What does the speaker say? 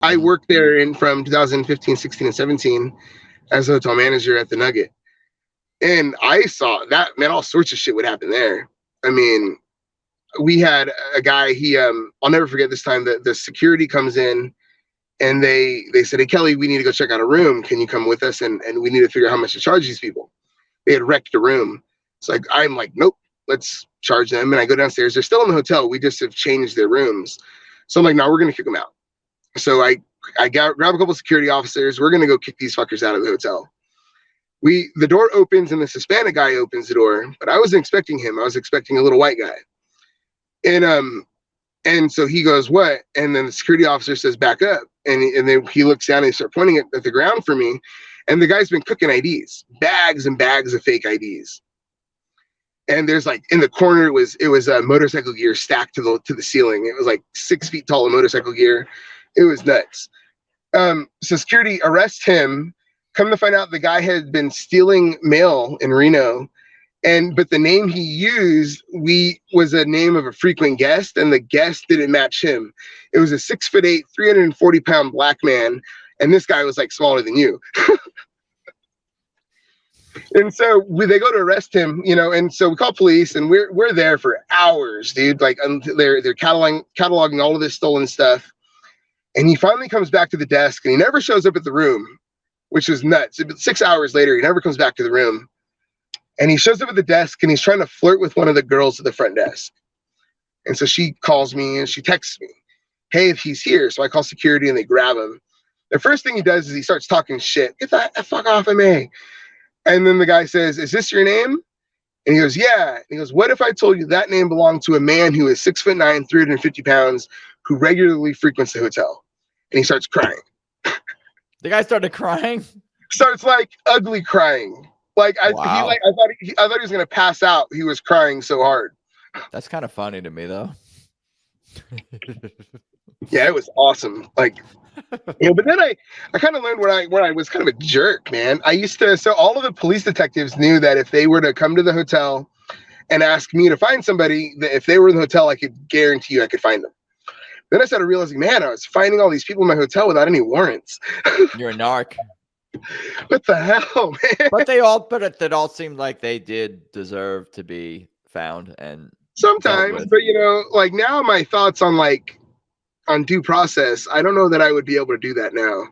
I Mhm. worked there from 2015, 16, and 17 as a hotel manager at the Nugget. And I saw that, man, all sorts of shit would happen there. I mean, we had a guy, I'll never forget this time that the security comes in and they said, "Hey Kelly, we need to go check out a room. Can you come with us? And we need to figure out how much to charge these people." They had wrecked a room. So I'm like, nope, let's charge them. And I go downstairs. They're still in the hotel. We just have changed their rooms. So I'm like, no, we're gonna kick them out. So I grab a couple of security officers. We're gonna go kick these fuckers out of the hotel. The door opens and this Hispanic guy opens the door, but I wasn't expecting him. I was expecting a little white guy. And so he goes, "What?" And then the security officer says, "Back up." And then he looks down and he starts pointing at the ground for me. And the guy's been cooking IDs, bags and bags of fake IDs. And there's like in the corner it was a motorcycle gear stacked to the ceiling. It was like 6 feet tall of motorcycle gear. It was nuts. So security arrests him. Come to find out, the guy had been stealing mail in Reno, but the name he used was a name of a frequent guest, and the guest didn't match him. It was a 6'8", 340-pound black man, and this guy was like smaller than you. And so they go to arrest him, and so we call police, and we're there for hours, dude. Like they're cataloging all of this stolen stuff, and he finally comes back to the desk, and he never shows up at the room, which is nuts. 6 hours later, he never comes back to the room. And he shows up at the desk and he's trying to flirt with one of the girls at the front desk. And so she calls me and she texts me, "Hey, he's here." So I call security and they grab him. The first thing he does is he starts talking shit. "Get the fuck off of me." And then the guy says, "Is this your name?" And he goes, "Yeah." And he goes, "What if I told you that name belonged to a man who is 6'9", 350 pounds, who regularly frequents the hotel?" And he starts crying. The guy started crying. Starts like ugly crying. Like Wow. I thought he was gonna pass out. He was crying so hard. That's kind of funny to me, though. Yeah, it was awesome. Like, but then I kind of learned when I was kind of a jerk, man. So all of the police detectives knew that if they were to come to the hotel and ask me to find somebody, that if they were in the hotel, I could guarantee you I could find them. Then I started realizing, man, I was finding all these people in my hotel without any warrants. You're a narc. What the hell, man? But it all seemed like they did deserve to be found and dealt Sometimes, with. but like now my thoughts on due process, I don't know that I would be able to do that now.